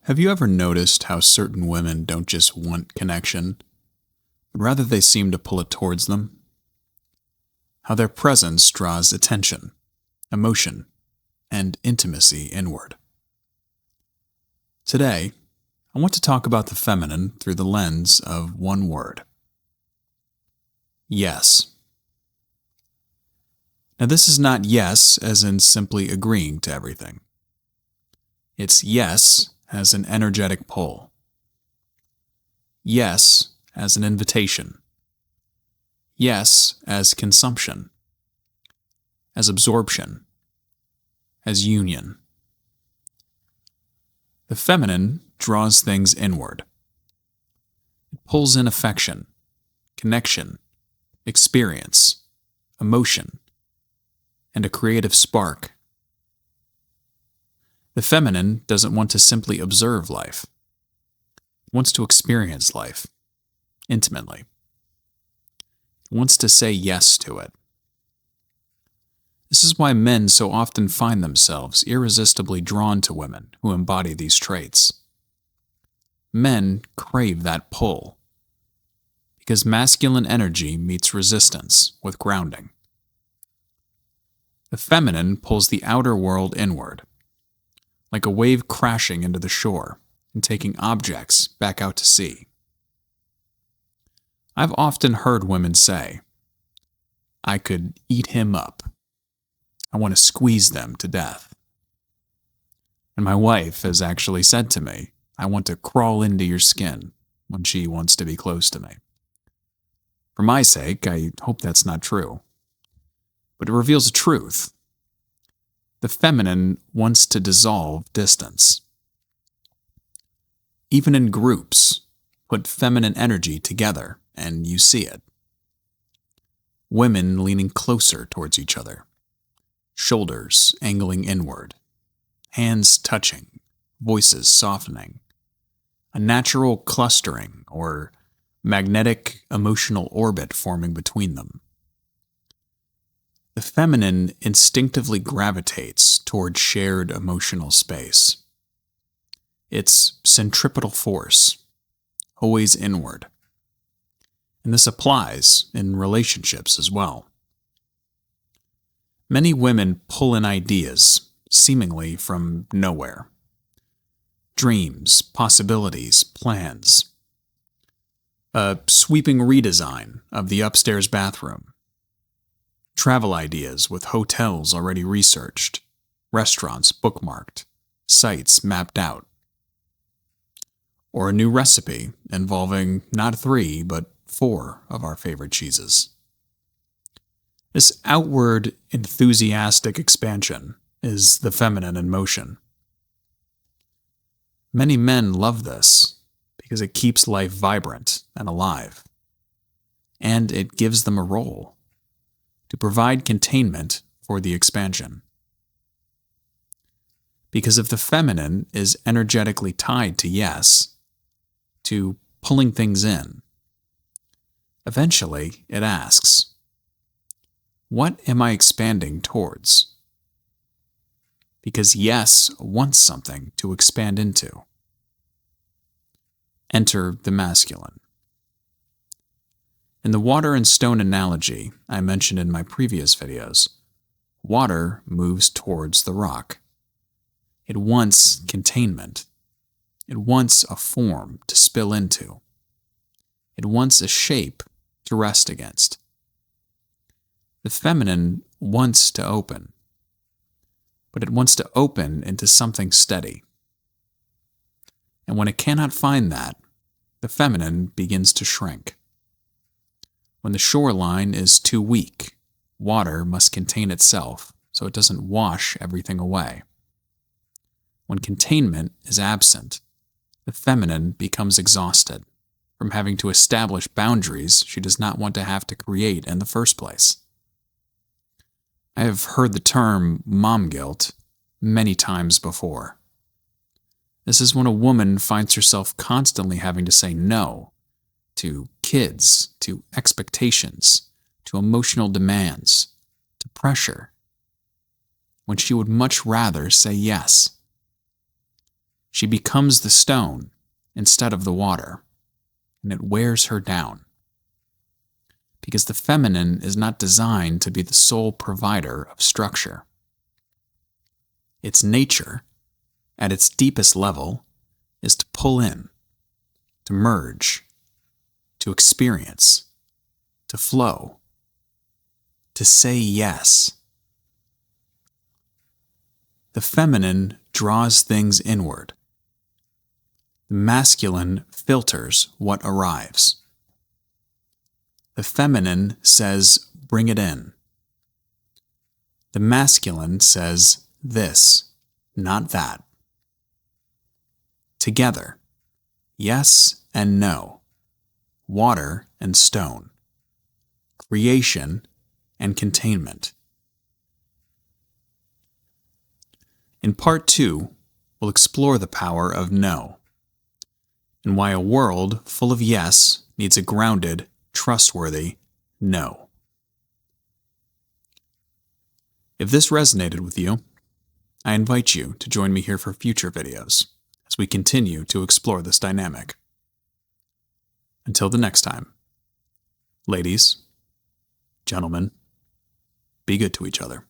Have you ever noticed how certain women don't just want connection, but rather they seem to pull it towards them? How their presence draws attention, emotion, and intimacy inward. Today, I want to talk about the feminine through the lens of one word. Yes. Now, this is not yes as in simply agreeing to everything. It's yes as an energetic pull. Yes as an invitation. Yes as consumption. As absorption. As union. The feminine draws things inward. It pulls in affection, connection, experience, emotion, and a creative spark. The feminine doesn't want to simply observe life. It wants to experience life, intimately. It wants to say yes to it. This is why men so often find themselves irresistibly drawn to women who embody these traits. Men crave that pull, because masculine energy meets resistance with grounding. The feminine pulls the outer world inward, like a wave crashing into the shore and taking objects back out to sea. I've often heard women say, "I could eat him up. I want to squeeze them to death." And my wife has actually said to me, "I want to crawl into your skin," when she wants to be close to me. For my sake, I hope that's not true. But it reveals a truth. The feminine wants to dissolve distance. Even in groups, put feminine energy together and you see it. Women leaning closer towards each other, shoulders angling inward, hands touching, voices softening, a natural clustering or magnetic emotional orbit forming between them. The feminine instinctively gravitates toward shared emotional space. It's centripetal force, always inward. And this applies in relationships as well. Many women pull in ideas, seemingly from nowhere. Dreams, possibilities, plans. A sweeping redesign of the upstairs bathroom. Travel ideas with hotels already researched, restaurants bookmarked, sites mapped out. Or a new recipe involving not 3, but 4 of our favorite cheeses. This outward, enthusiastic expansion is the feminine in motion. Many men love this because it keeps life vibrant and alive. And it gives them a role to provide containment for the expansion. Because if the feminine is energetically tied to yes, to pulling things in, eventually it asks, what am I expanding towards? Because yes wants something to expand into. Enter the masculine. In the water and stone analogy I mentioned in my previous videos, water moves towards the rock. It wants containment. It wants a form to spill into. It wants a shape to rest against. The feminine wants to open, but it wants to open into something steady. And when it cannot find that, the feminine begins to shrink. When the shoreline is too weak, water must contain itself so it doesn't wash everything away. When containment is absent, the feminine becomes exhausted from having to establish boundaries she does not want to have to create in the first place. I have heard the term mom guilt many times before. This is when a woman finds herself constantly having to say no to kids, to expectations, to emotional demands, to pressure, when she would much rather say yes. She becomes the stone instead of the water, and it wears her down. Because the feminine is not designed to be the sole provider of structure. Its nature, at its deepest level, is to pull in, to merge, to experience, to flow, to say yes. The feminine draws things inward. The masculine filters what arrives. The feminine says, bring it in. The masculine says, this, not that. Together, yes and no, water and stone, creation and containment. In part 2, we'll explore the power of no, and why a world full of yes needs a grounded, trustworthy no. If this resonated with you, I invite you to join me here for future videos as we continue to explore this dynamic. Until the next time, ladies, gentlemen, be good to each other.